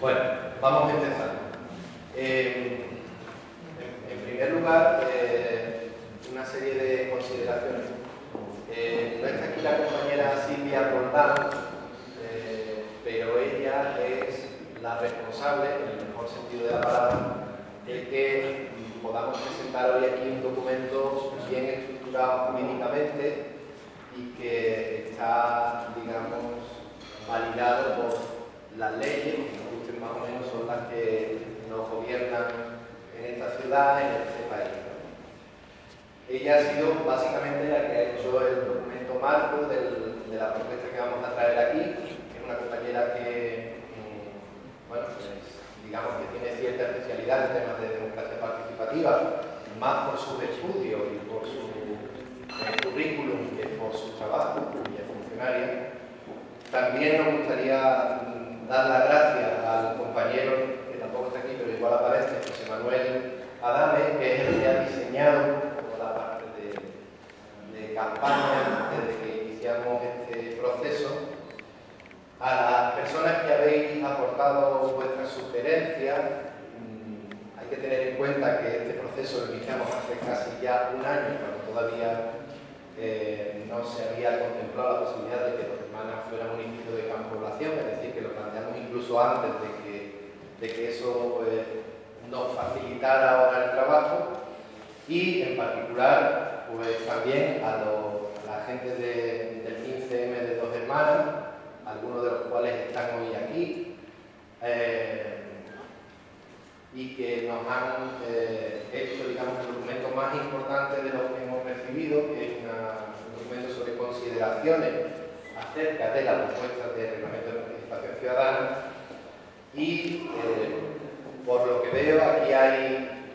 Bueno, vamos a empezar. En primer lugar, una serie de consideraciones. No está aquí la compañera Silvia Roldán, pero ella es la responsable, en el mejor sentido de la palabra, de que podamos presentar hoy aquí un documento bien estructurado jurídicamente y que está, digamos, validado por las leyes, que más o menos son las que nos gobiernan en esta ciudad, en este país. Ella ha sido básicamente la que ha hecho el documento marco de la propuesta que vamos a traer aquí. Es una compañera que, bueno, pues, digamos que tiene cierta especialidad en temas de democracia participativa, más por sus estudios y por su currículum que por su trabajo, y es funcionaria. También nos gustaría dar las gracias al compañero, que tampoco está aquí, pero igual aparece, José Manuel Adame, que es el que ha diseñado toda la parte de campaña desde que iniciamos este proceso. A las personas que habéis aportado vuestras sugerencias, hay que tener en cuenta que este proceso lo iniciamos hace casi ya un año, cuando todavía no se había contemplado la posibilidad de que Dos Hermanas fuera municipio de gran población, es decir, que lo planteamos incluso antes de que eso nos facilitara ahora el trabajo, y en particular pues también a la gente del 15M de Dos Hermanas, algunos de los cuales están hoy aquí, y que nos han hecho, digamos, el documento más importante de los que hemos recibido, que es un documento sobre consideraciones acerca de la propuesta de reglamento de participación ciudadana. Y por lo que veo, aquí hay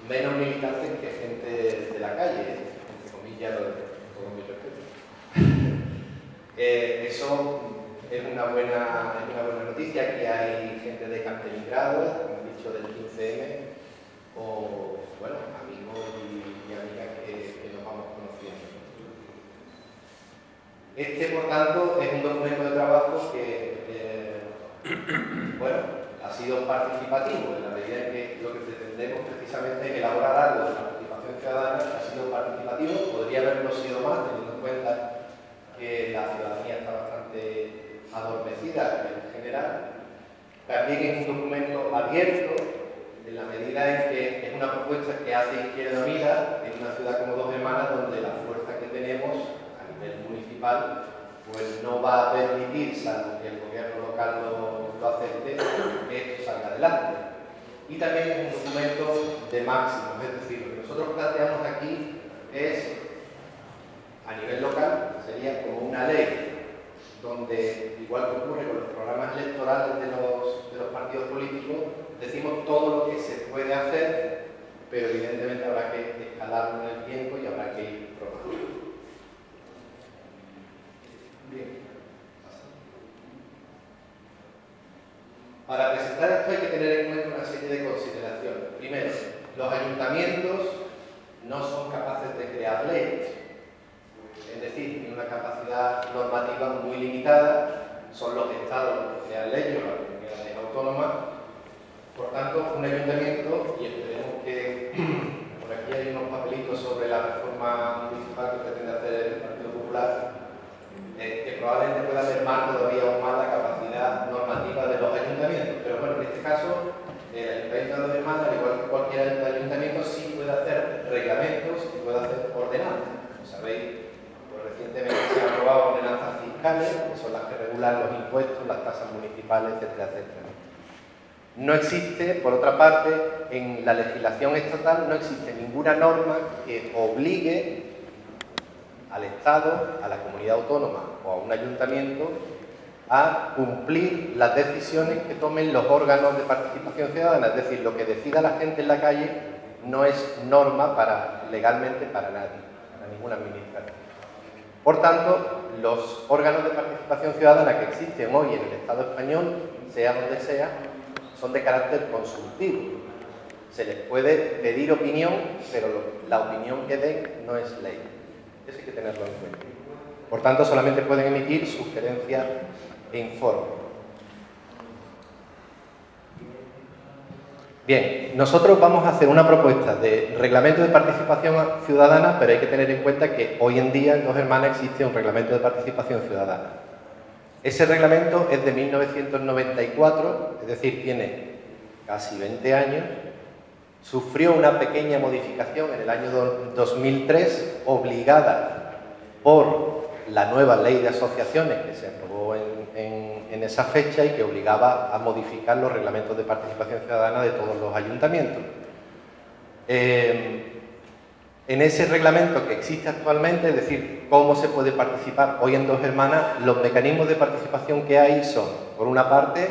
menos militantes que gente de la calle, entre comillas, con mi respeto. Eso es una buena noticia. Aquí hay gente de Campenigrado, como he dicho, del 15M, o, bueno, amigos y amigas que nos vamos conociendo. Este, por tanto, es un documento de trabajo que, bueno, ha sido participativo, en la medida en que lo que pretendemos precisamente es elaborar algo de participación ciudadana. Ha sido participativo, podría haberlo sido más, teniendo en cuenta que la ciudadanía está bastante adormecida en general. También es un documento abierto, en la medida en que es una propuesta que hace Izquierda Unida en una ciudad como Dos Hermanas, donde la fuerza que tenemos a nivel municipal pues no va a permitir, salvo que el gobierno local lo acepte, que esto salga adelante. Y también es un documento de máximos, es decir, lo que nosotros planteamos aquí es, a nivel local, sería como una ley donde, igual que ocurre con los programas electorales de los partidos políticos, decimos todo lo que se puede hacer, pero evidentemente habrá que escalarlo en el tiempo y habrá que ir probando. Bien. Para presentar esto hay que tener en cuenta una serie de consideraciones. Primero, los ayuntamientos no son capaces de crear leyes. Es decir, tienen una capacidad normativa muy limitada, son los estados los que crean leyes, las comunidades autónomas. Por tanto, un ayuntamiento, y esperemos que por aquí hay unos papelitos sobre la reforma municipal que pretende hacer el Partido Popular, que probablemente pueda mermar todavía aún más la capacidad normativa de los ayuntamientos. Pero bueno, en este caso, el Ayuntamiento de Dos Hermanas, al igual que cualquier ayuntamiento, sí puede hacer reglamentos y puede hacer ordenanzas. Como sabéis, recientemente se han aprobado ordenanzas fiscales, que son las que regulan los impuestos, las tasas municipales, etcétera, etcétera. No existe, por otra parte, en la legislación estatal no existe ninguna norma que obligue al Estado, a la comunidad autónoma o a un ayuntamiento a cumplir las decisiones que tomen los órganos de participación ciudadana. Es decir, lo que decida la gente en la calle no es norma legalmente para nadie, para ninguna administración. Por tanto, los órganos de participación ciudadana que existen hoy en el Estado español, sea donde sea, son de carácter consultivo. Se les puede pedir opinión, pero la opinión que den no es ley. Eso hay que tenerlo en cuenta. Por tanto, solamente pueden emitir sugerencias e informes. Bien, nosotros vamos a hacer una propuesta de reglamento de participación ciudadana, pero hay que tener en cuenta que hoy en día en Dos Hermanas existe un reglamento de participación ciudadana. Ese reglamento es de 1994, es decir, tiene casi 20 años, sufrió una pequeña modificación en el año 2003, obligada por la nueva ley de asociaciones que se aprobó en esa fecha y que obligaba a modificar los reglamentos de participación ciudadana de todos los ayuntamientos. En ese reglamento que existe actualmente, es decir, cómo se puede participar hoy en Dos Hermanas, los mecanismos de participación que hay son, por una parte,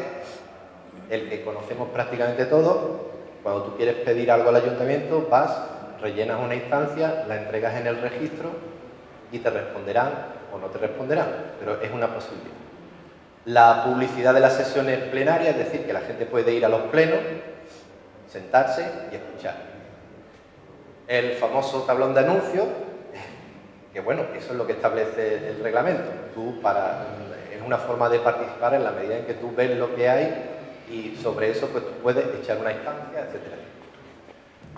el que conocemos prácticamente todos. Cuando tú quieres pedir algo al ayuntamiento, vas, rellenas una instancia, la entregas en el registro y te responderán o no te responderán, pero es una posibilidad. La publicidad de las sesiones plenarias, es decir, que la gente puede ir a los plenos, sentarse y escuchar. El famoso tablón de anuncios, que bueno, eso es lo que establece el reglamento. Es una forma de participar en la medida en que tú ves lo que hay y sobre eso pues tú puedes echar una instancia, etc.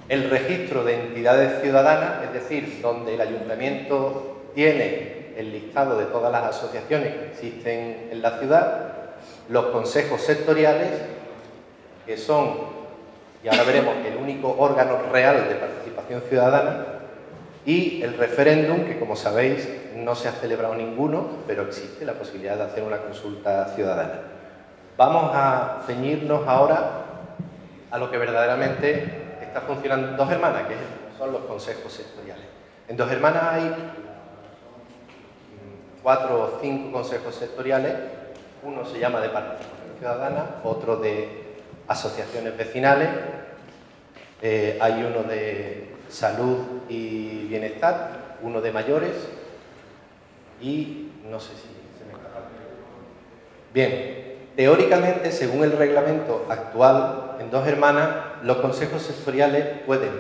El registro de entidades ciudadanas, es decir, donde el ayuntamiento tiene el listado de todas las asociaciones que existen en la ciudad, los consejos sectoriales, que son, y ahora veremos, el único órgano real de participación ciudadana, y el referéndum, que como sabéis no se ha celebrado ninguno, pero existe la posibilidad de hacer una consulta ciudadana. Vamos a ceñirnos ahora a lo que verdaderamente está funcionando en Dos Hermanas, que son los consejos sectoriales. En Dos Hermanas hay 4 o 5 consejos sectoriales. Uno se llama de participación ciudadana, otro de asociaciones vecinales, hay uno de salud y bienestar, uno de mayores y no sé si se me escapa. Bien, teóricamente, según el reglamento actual, en Dos Hermanas, los consejos sectoriales pueden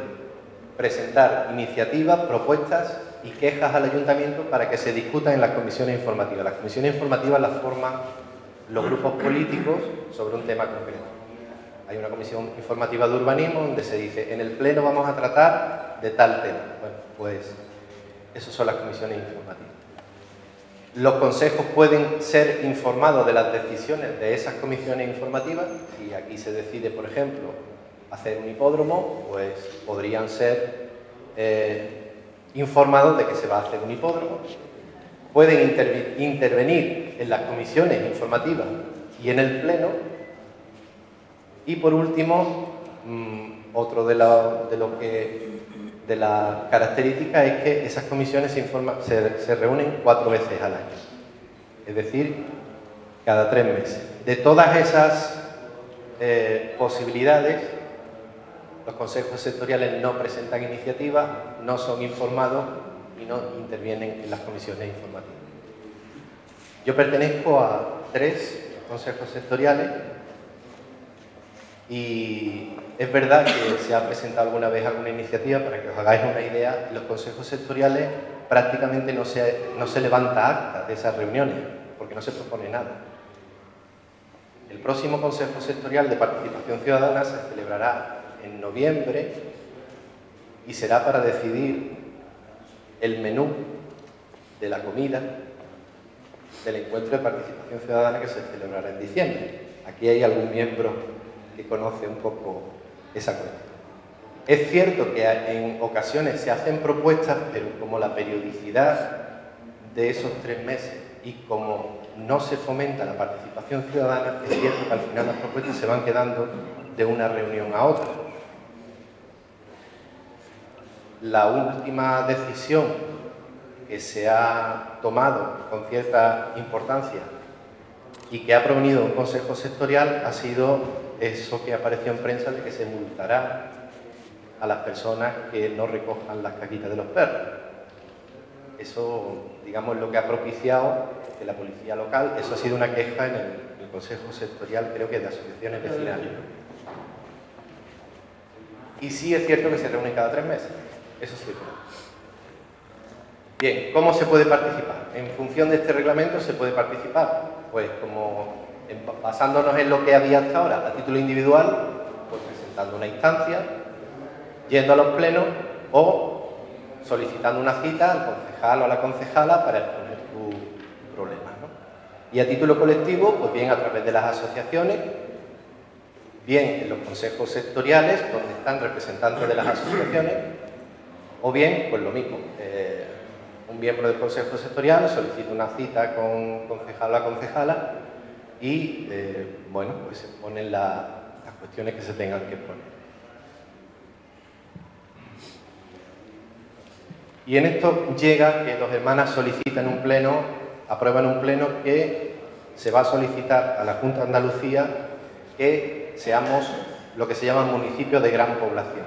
presentar iniciativas, propuestas y quejas al ayuntamiento para que se discutan en las comisiones informativas. Las comisiones informativas las forman los grupos políticos sobre un tema concreto. Hay una comisión informativa de urbanismo donde se dice, en el pleno vamos a tratar de tal tema. Bueno, pues esas son las comisiones informativas. Los consejos pueden ser informados de las decisiones de esas comisiones informativas. Si aquí se decide, por ejemplo, hacer un hipódromo, pues podrían ser informados de que se va a hacer un hipódromo. Pueden intervenir en las comisiones informativas y en el pleno. Y por último, otro de las características es que esas comisiones se reúnen 4 veces al año, es decir, cada 3 meses. De todas esas posibilidades, los consejos sectoriales no presentan iniciativas, no son informados y no intervienen en las comisiones informativas. Yo pertenezco a 3 consejos sectoriales. Y es verdad que se ha presentado alguna vez alguna iniciativa, para que os hagáis una idea, en los consejos sectoriales prácticamente no se levanta acta de esas reuniones, porque no se propone nada. El próximo Consejo Sectorial de Participación Ciudadana se celebrará en noviembre y será para decidir el menú de la comida del encuentro de participación ciudadana que se celebrará en diciembre. Aquí hay algún miembro que conoce un poco esa cuestión. Es cierto que en ocasiones se hacen propuestas, pero como la periodicidad de esos 3 meses y como no se fomenta la participación ciudadana, es cierto que al final las propuestas se van quedando de una reunión a otra. La última decisión que se ha tomado con cierta importancia y que ha provenido un consejo sectorial ha sido eso que apareció en prensa de que se multará a las personas que no recojan las caquitas de los perros. Eso, digamos, es lo que ha propiciado que la policía local, eso ha sido una queja en el consejo sectorial, creo que de asociaciones vecinales. Y sí es cierto que se reúnen cada 3 meses, eso sí es verdad. Bien, ¿cómo se puede participar? En función de este reglamento se puede participar, pues como basándonos en lo que había hasta ahora, a título individual, pues dando una instancia, yendo a los plenos o solicitando una cita al concejal o a la concejala para exponer tu problema, ¿no? Y a título colectivo, pues bien a través de las asociaciones, bien en los consejos sectoriales, donde están representantes de las asociaciones, o bien, pues lo mismo, un miembro del consejo sectorial solicita una cita con concejal o la concejala y, bueno, pues se ponen las cuestiones que se tengan que poner. Y en esto llega que los hermanas solicitan un pleno, aprueban un pleno que se va a solicitar a la Junta de Andalucía que seamos lo que se llama municipios de gran población.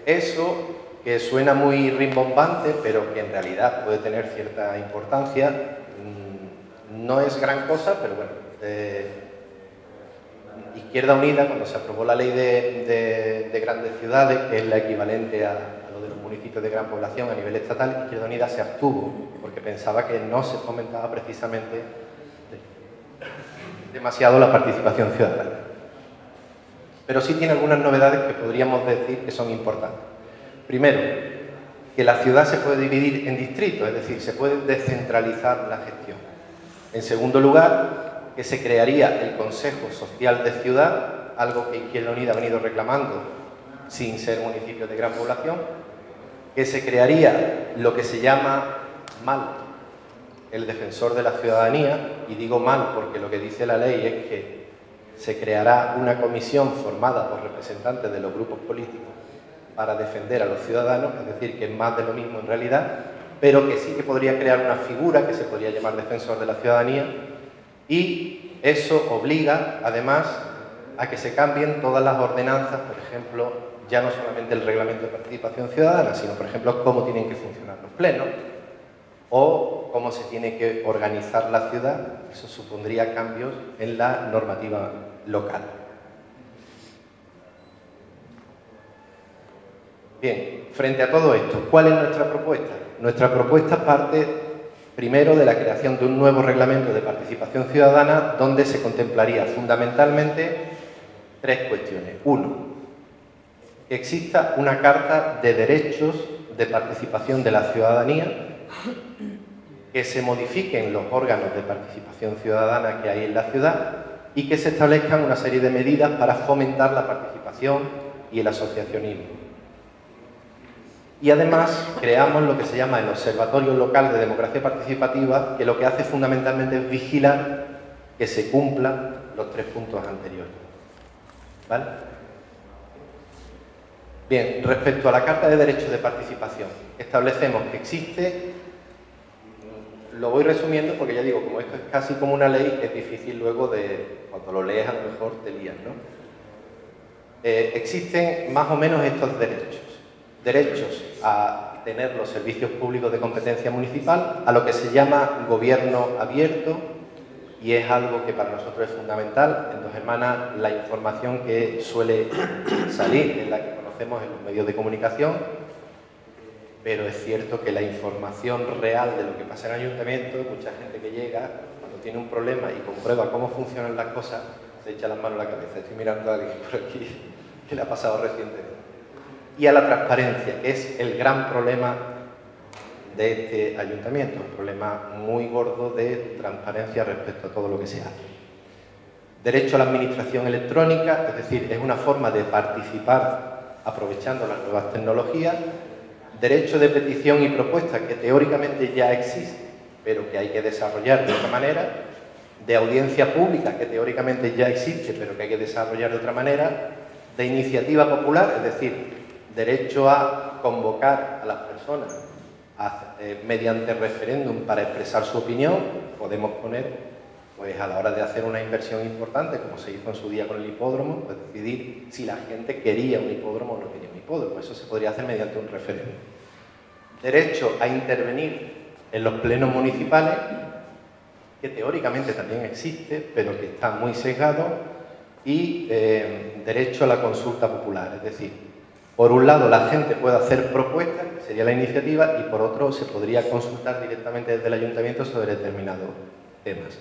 Eso, que suena muy rimbombante, pero que en realidad puede tener cierta importancia, no es gran cosa, pero bueno. Izquierda Unida, cuando se aprobó la ley de grandes ciudades, que es la equivalente a lo de los municipios de gran población a nivel estatal, Izquierda Unida se abstuvo porque pensaba que no se fomentaba precisamente demasiado la participación ciudadana. Pero sí tiene algunas novedades que podríamos decir que son importantes. Primero, que la ciudad se puede dividir en distritos, es decir, se puede descentralizar la gestión. En segundo lugar, que se crearía el Consejo Social de Ciudad, algo que Izquierda Unida ha venido reclamando sin ser municipio de gran población, que se crearía lo que se llama mal el defensor de la ciudadanía, y digo mal porque lo que dice la ley es que se creará una comisión formada por representantes de los grupos políticos para defender a los ciudadanos, es decir, que es más de lo mismo en realidad, pero que sí que podría crear una figura que se podría llamar defensor de la ciudadanía, y eso obliga, además, a que se cambien todas las ordenanzas, por ejemplo, ya no solamente el reglamento de participación ciudadana, sino, por ejemplo, cómo tienen que funcionar los plenos o cómo se tiene que organizar la ciudad. Eso supondría cambios en la normativa local. Bien, frente a todo esto, ¿cuál es nuestra propuesta? Nuestra propuesta parte primero de la creación de un nuevo reglamento de participación ciudadana donde se contemplaría fundamentalmente tres cuestiones. Uno, que exista una carta de derechos de participación de la ciudadanía, que se modifiquen los órganos de participación ciudadana que hay en la ciudad y que se establezcan una serie de medidas para fomentar la participación y el asociacionismo. Y además creamos lo que se llama el Observatorio Local de Democracia Participativa, que lo que hace fundamentalmente es vigilar que se cumplan los tres puntos anteriores. ¿Vale? Bien, respecto a la Carta de Derechos de Participación, establecemos que existe, lo voy resumiendo porque ya digo, como esto es casi como una ley, es difícil luego de, cuando lo lees a lo mejor te lías, ¿no? Existen más o menos estos derechos. Derechos a tener los servicios públicos de competencia municipal, a lo que se llama gobierno abierto, y es algo que para nosotros es fundamental. En Dos Hermanas la información que suele salir es la que conocemos en los medios de comunicación, pero es cierto que la información real de lo que pasa en el ayuntamiento, mucha gente que llega, cuando tiene un problema y comprueba cómo funcionan las cosas, se echa las manos a la cabeza. Estoy mirando a alguien por aquí que le ha pasado recientemente. Y a la transparencia, que es el gran problema de este ayuntamiento, un problema muy gordo de transparencia respecto a todo lo que se hace. Derecho a la administración electrónica, es decir, es una forma de participar aprovechando las nuevas tecnologías. Derecho de petición y propuesta, que teóricamente ya existe, pero que hay que desarrollar de otra manera. De audiencia pública, que teóricamente ya existe, pero que hay que desarrollar de otra manera. De iniciativa popular, es decir, derecho a convocar a las personas mediante referéndum para expresar su opinión. Podemos poner, pues a la hora de hacer una inversión importante, como se hizo en su día con el hipódromo, pues decidir si la gente quería un hipódromo o no quería un hipódromo. Eso se podría hacer mediante un referéndum. Derecho a intervenir en los plenos municipales, que teóricamente también existe, pero que está muy sesgado. Y derecho a la consulta popular, es decir, por un lado la gente puede hacer propuestas, que sería la iniciativa, y por otro se podría consultar directamente desde el ayuntamiento sobre determinados temas.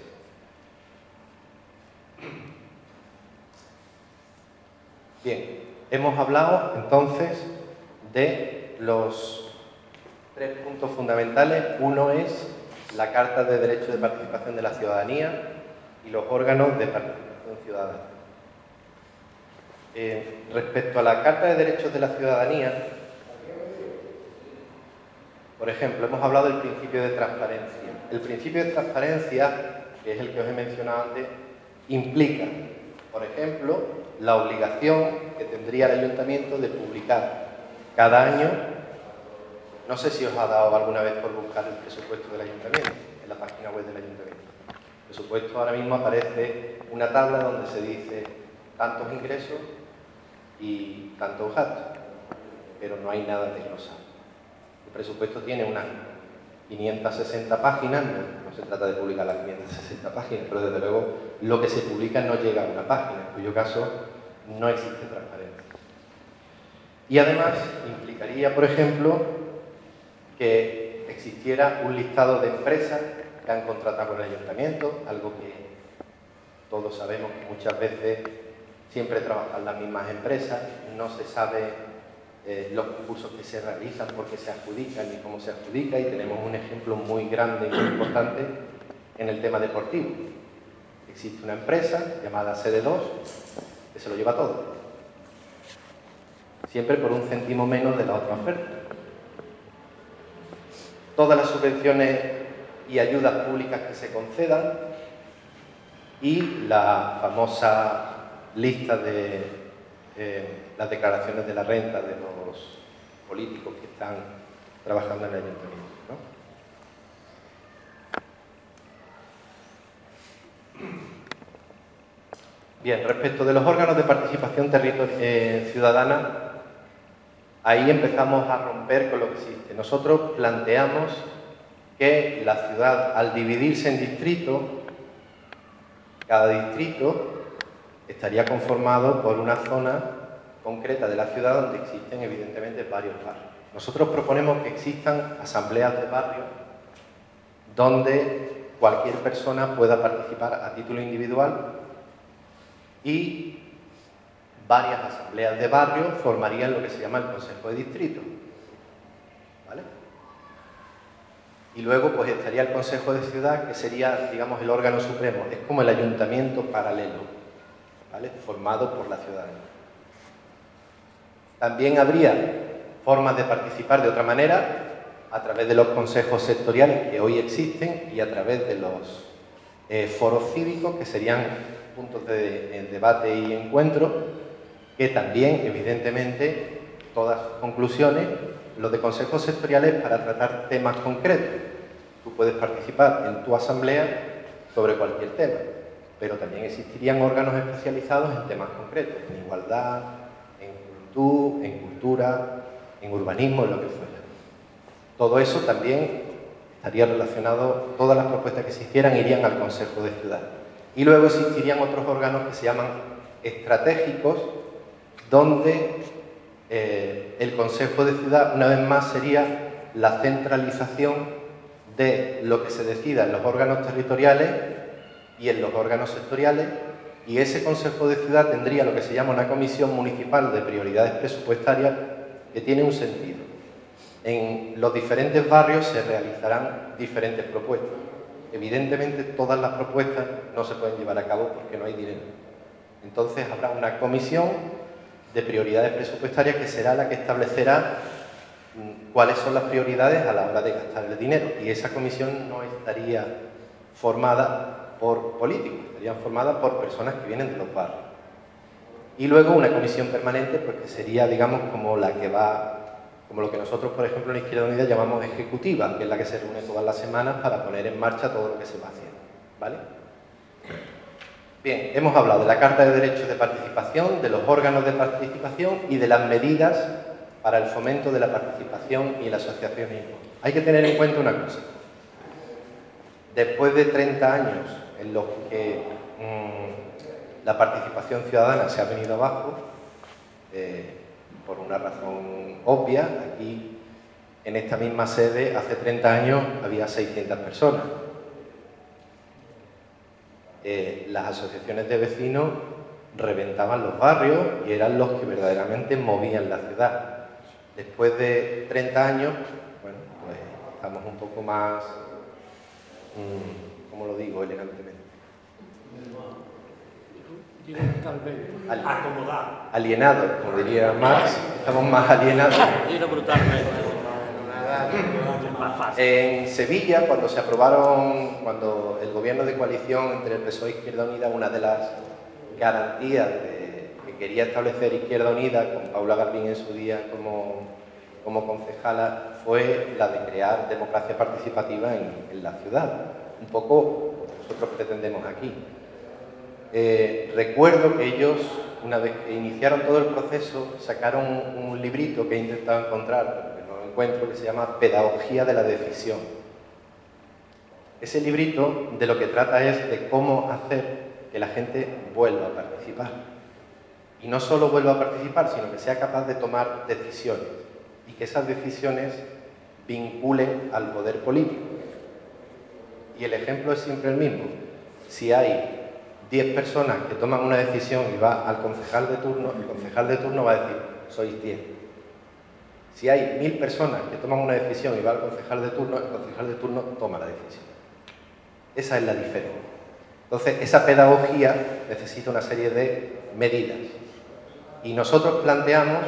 Bien, hemos hablado entonces de los 3 puntos fundamentales. Uno es la Carta de Derechos de Participación de la Ciudadanía y los órganos de participación ciudadana. Respecto a la Carta de Derechos de la Ciudadanía, por ejemplo, hemos hablado del principio de transparencia. El principio de transparencia, que es el que os he mencionado antes, implica, por ejemplo, la obligación que tendría el ayuntamiento de publicar cada año. No sé si os ha dado alguna vez por buscar el presupuesto del ayuntamiento en la página web del ayuntamiento. El presupuesto ahora mismo aparece una tabla donde se dice tantos ingresos y tantos gastos, pero no hay nada desglosado. El presupuesto tiene unas 560 páginas, no se trata de publicar las 560 páginas, pero desde luego lo que se publica no llega a una página, en cuyo caso no existe transparencia. Y además implicaría, por ejemplo, que existiera un listado de empresas que han contratado con el ayuntamiento, algo que todos sabemos que muchas veces siempre trabajan las mismas empresas, no se sabe los concursos que se realizan, por qué se adjudican y cómo se adjudica, y tenemos un ejemplo muy grande y muy importante en el tema deportivo. Existe una empresa llamada CD2 que se lo lleva todo, siempre por 1 céntimo menos de la otra oferta. Todas las subvenciones y ayudas públicas que se concedan y la famosa lista de las declaraciones de la renta de los políticos que están trabajando en el ayuntamiento, ¿no? Bien, respecto de los órganos de participación ciudadana, ahí empezamos a romper con lo que existe. Nosotros planteamos que la ciudad, al dividirse en distritos, cada distrito estaría conformado por una zona concreta de la ciudad donde existen evidentemente varios barrios. Nosotros proponemos que existan asambleas de barrios donde cualquier persona pueda participar a título individual y varias asambleas de barrio formarían lo que se llama el Consejo de Distrito, ¿vale? Y luego pues estaría el Consejo de Ciudad, que sería, digamos, el órgano supremo. Es como el ayuntamiento paralelo, ¿vale? Formado por la ciudadanía. También habría formas de participar de otra manera, a través de los consejos sectoriales que hoy existen y a través de los foros cívicos, que serían puntos de debate y encuentro, que también, evidentemente, todas sus conclusiones, los de consejos sectoriales para tratar temas concretos. Tú puedes participar en tu asamblea sobre cualquier tema, pero también existirían órganos especializados en temas concretos, en igualdad, en juventud, en cultura, en urbanismo, en lo que fuera. Todo eso también estaría relacionado, todas las propuestas que se hicieran irían al Consejo de Ciudad. Y luego existirían otros órganos que se llaman estratégicos, donde el Consejo de Ciudad, una vez más, sería la centralización de lo que se decida en los órganos territoriales y en los órganos sectoriales, y ese Consejo de Ciudad tendría lo que se llama una comisión municipal de prioridades presupuestarias, que tiene un sentido. En los diferentes barrios se realizarán diferentes propuestas. Evidentemente, todas las propuestas no se pueden llevar a cabo porque no hay dinero. Entonces, habrá una comisión de prioridades presupuestarias que será la que establecerá cuáles son las prioridades a la hora de gastar el dinero. Y esa comisión no estaría formada por políticos, estarían formadas por personas que vienen de los barrios. Y luego una comisión permanente, pues que sería, digamos, como la que va, como lo que nosotros, por ejemplo, en Izquierda Unida llamamos ejecutiva, que es la que se reúne todas las semanas para poner en marcha todo lo que se va haciendo, ¿vale? Bien, hemos hablado de la Carta de Derechos de Participación, de los órganos de participación y de las medidas para el fomento de la participación y el asociacionismo. Hay que tener en cuenta una cosa. Después de 30 años en los que la participación ciudadana se ha venido abajo, por una razón obvia, aquí en esta misma sede hace 30 años había 600 personas. Las asociaciones de vecinos reventaban los barrios y eran los que verdaderamente movían la ciudad. Después de 30 años, bueno, pues estamos un poco más, ¿cómo lo digo elegantemente? Alienados, como diría Marx, estamos más alienados. En Sevilla, cuando el gobierno de coalición entre el PSOE e Izquierda Unida, una de las garantías que quería establecer Izquierda Unida, con Paula Garbín en su día como concejala, fue la de crear democracia participativa en la ciudad. Un poco lo que nosotros pretendemos aquí. Recuerdo que ellos, una vez que iniciaron todo el proceso, sacaron un librito que he intentado encontrar, pero que no lo encuentro, que se llama Pedagogía de la Decisión. Ese librito de lo que trata es de cómo hacer que la gente vuelva a participar. Y no solo vuelva a participar, sino que sea capaz de tomar decisiones y que esas decisiones vinculen al poder político. Y el ejemplo es siempre el mismo. Si hay 10 personas que toman una decisión y va al concejal de turno, el concejal de turno va a decir, sois 10. Si hay 1000 personas que toman una decisión y va al concejal de turno, el concejal de turno toma la decisión. Esa es la diferencia. Entonces, esa pedagogía necesita una serie de medidas. Y nosotros planteamos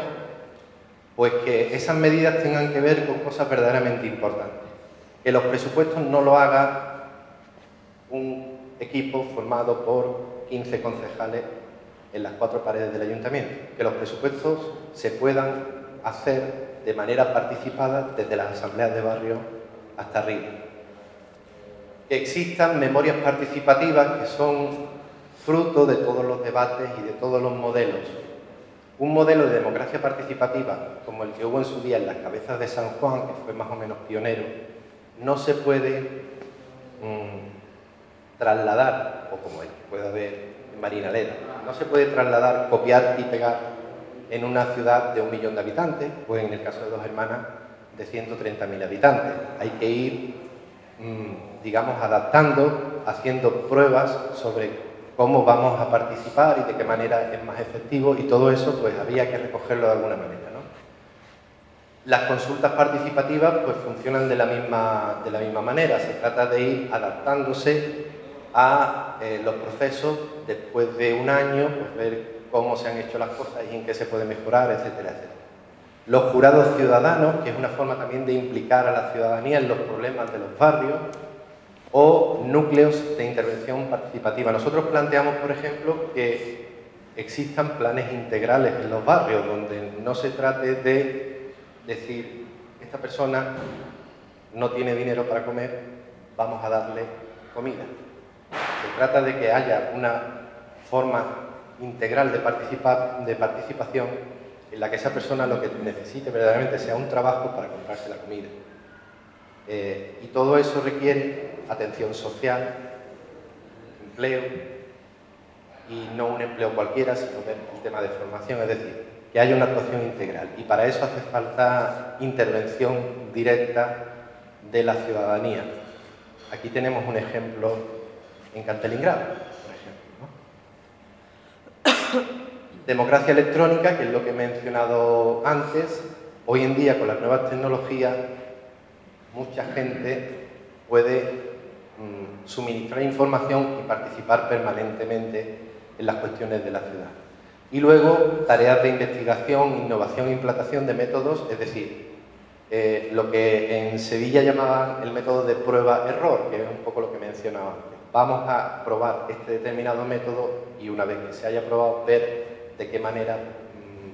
pues, que esas medidas tengan que ver con cosas verdaderamente importantes. Que los presupuestos no lo haga un equipo formado por 15 concejales en las 4 paredes del ayuntamiento. Que los presupuestos se puedan hacer de manera participada desde las asambleas de barrio hasta arriba. Que existan memorias participativas que son fruto de todos los debates y de todos los modelos. Un modelo de democracia participativa, como el que hubo en su día en las cabezas de San Juan, que fue más o menos pionero, no se puede trasladar, o como el que puede haber en Marinaleda, no se puede trasladar, copiar y pegar en una ciudad de 1 millón de habitantes, o en el caso de Dos Hermanas, de 130.000 habitantes. Hay que ir, digamos, adaptando, haciendo pruebas sobre cómo vamos a participar y de qué manera es más efectivo, y todo eso pues había que recogerlo de alguna manera, ¿no? Las consultas participativas pues funcionan de la misma manera. Se trata de ir adaptándose a los procesos después de un año, pues ver cómo se han hecho las cosas y en qué se puede mejorar, etcétera, etcétera. Los jurados ciudadanos, que es una forma también de implicar a la ciudadanía en los problemas de los barrios, o núcleos de intervención participativa. Nosotros planteamos, por ejemplo, que existan planes integrales en los barrios, donde no se trate de decir, esta persona no tiene dinero para comer, vamos a darle comida. Se trata de que haya una forma integral de participación en la que esa persona lo que necesite verdaderamente sea un trabajo para comprarse la comida. Y todo eso requiere atención social, empleo, y no un empleo cualquiera, sino ver el tema de formación, es decir, que haya una actuación integral. Y para eso hace falta intervención directa de la ciudadanía. Aquí tenemos un ejemplo en Cantelingrado, por ejemplo, ¿no? Democracia electrónica, que es lo que he mencionado antes. Hoy en día, con las nuevas tecnologías, mucha gente puede suministrar información y participar permanentemente en las cuestiones de la ciudad. Y luego, tareas de investigación, innovación e implantación de métodos, es decir, lo que en Sevilla llamaban el método de prueba-error, que es un poco lo que mencionaba antes. Vamos a probar este determinado método y una vez que se haya probado, ver de qué manera,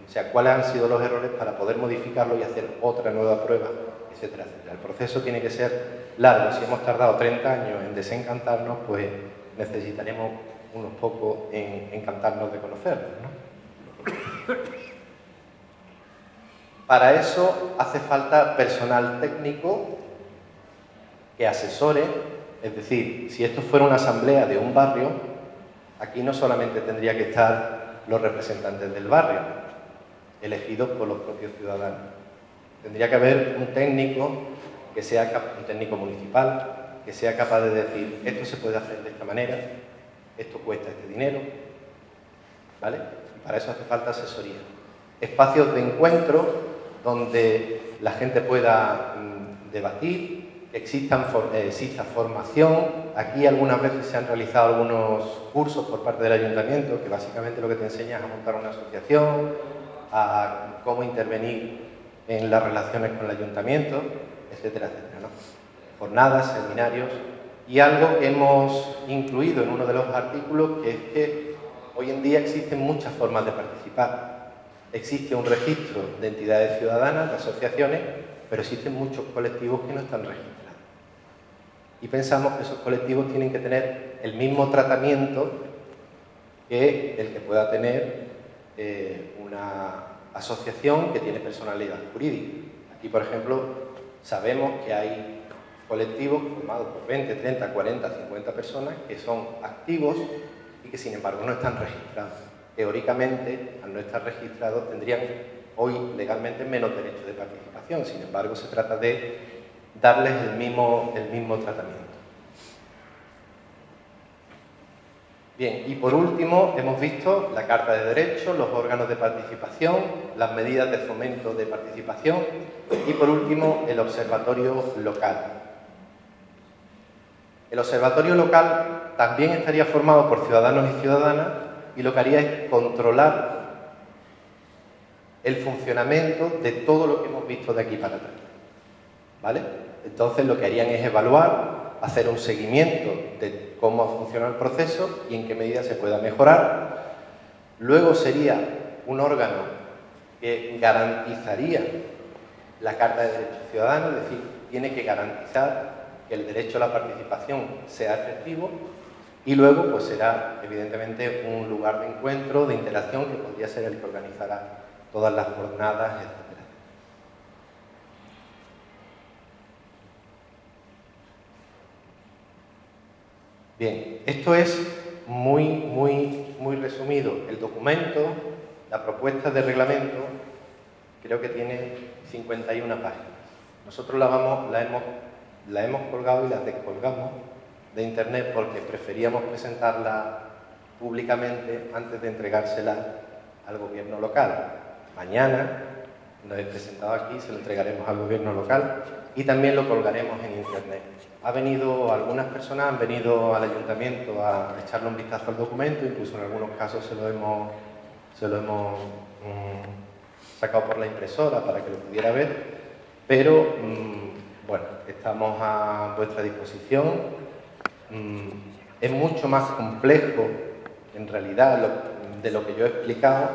o sea, cuáles han sido los errores para poder modificarlo y hacer otra nueva prueba, etcétera, etcétera. El proceso tiene que ser largo. Si hemos tardado 30 años en desencantarnos, pues necesitaremos unos pocos en encantarnos de conocerlos, ¿no? Para eso hace falta personal técnico que asesore, es decir, si esto fuera una asamblea de un barrio, aquí no solamente tendría que estar los representantes del barrio, elegidos por los propios ciudadanos. Tendría que haber un técnico que sea un técnico municipal, que sea capaz de decir, esto se puede hacer de esta manera, esto cuesta este dinero, ¿vale? Y para eso hace falta asesoría. Espacios de encuentro donde la gente pueda debatir, exista formación. Aquí algunas veces se han realizado algunos cursos por parte del ayuntamiento que básicamente lo que te enseña es a montar una asociación, a cómo intervenir en las relaciones con el ayuntamiento, etcétera, etcétera, ¿no? Jornadas, seminarios y algo que hemos incluido en uno de los artículos, que es que hoy en día existen muchas formas de participar. Existe un registro de entidades ciudadanas, de asociaciones, pero existen muchos colectivos que no están registrados. Y pensamos que esos colectivos tienen que tener el mismo tratamiento que el que pueda tener una asociación que tiene personalidad jurídica. Aquí, por ejemplo, sabemos que hay colectivos formados por 20, 30, 40, 50 personas que son activos y que, sin embargo, no están registrados. Teóricamente, al no estar registrados, tendrían hoy legalmente menos derechos de participación. Sin embargo, se trata de darles el mismo tratamiento. Bien, y por último, hemos visto la Carta de Derechos, los órganos de participación, las medidas de fomento de participación y, por último, el observatorio local. El observatorio local también estaría formado por ciudadanos y ciudadanas y lo que haría es controlar el funcionamiento de todo lo que hemos visto de aquí para atrás, ¿vale? Entonces lo que harían es evaluar, hacer un seguimiento de cómo ha funcionado el proceso y en qué medida se pueda mejorar. Luego sería un órgano que garantizaría la Carta de Derechos Ciudadanos, es decir, tiene que garantizar que el derecho a la participación sea efectivo. Y luego, pues será, evidentemente, un lugar de encuentro, de interacción, que podría ser el que organizará todas las jornadas, etc. Bien, esto es muy resumido. El documento, la propuesta de reglamento, creo que tiene 51 páginas. Nosotros la hemos colgado y la descolgamos de internet porque preferíamos presentarla públicamente antes de entregársela al gobierno local. Mañana lo he presentado aquí, se lo entregaremos al gobierno local y también lo colgaremos en internet. Algunas personas han venido al ayuntamiento a echarle un vistazo al documento, incluso en algunos casos se lo hemos sacado por la impresora para que lo pudiera ver, pero bueno, estamos a vuestra disposición. Es mucho más complejo, en realidad, de lo que yo he explicado,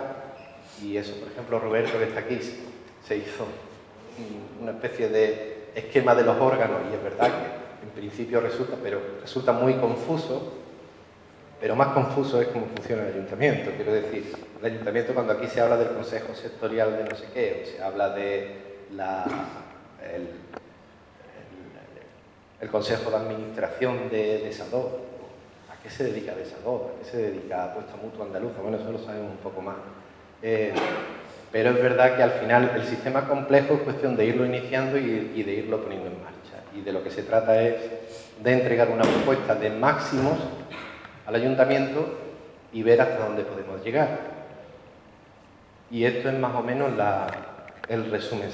y eso, por ejemplo, Roberto, que está aquí, se hizo una especie de esquema de los órganos, y es verdad que en principio resulta muy confuso, pero más confuso es cómo funciona el ayuntamiento. Quiero decir, el ayuntamiento, cuando aquí se habla del consejo sectorial de no sé qué, o se habla de el consejo de administración de Desador. ¿A qué se dedica Desador? ¿A qué se dedica Apuesta Mutua Andaluza? Bueno, eso lo sabemos un poco más. Pero es verdad que al final el sistema complejo es cuestión de irlo iniciando y de irlo poniendo en marcha. Y de lo que se trata es de entregar una propuesta de máximos al ayuntamiento y ver hasta dónde podemos llegar. Y esto es más o menos el resumen.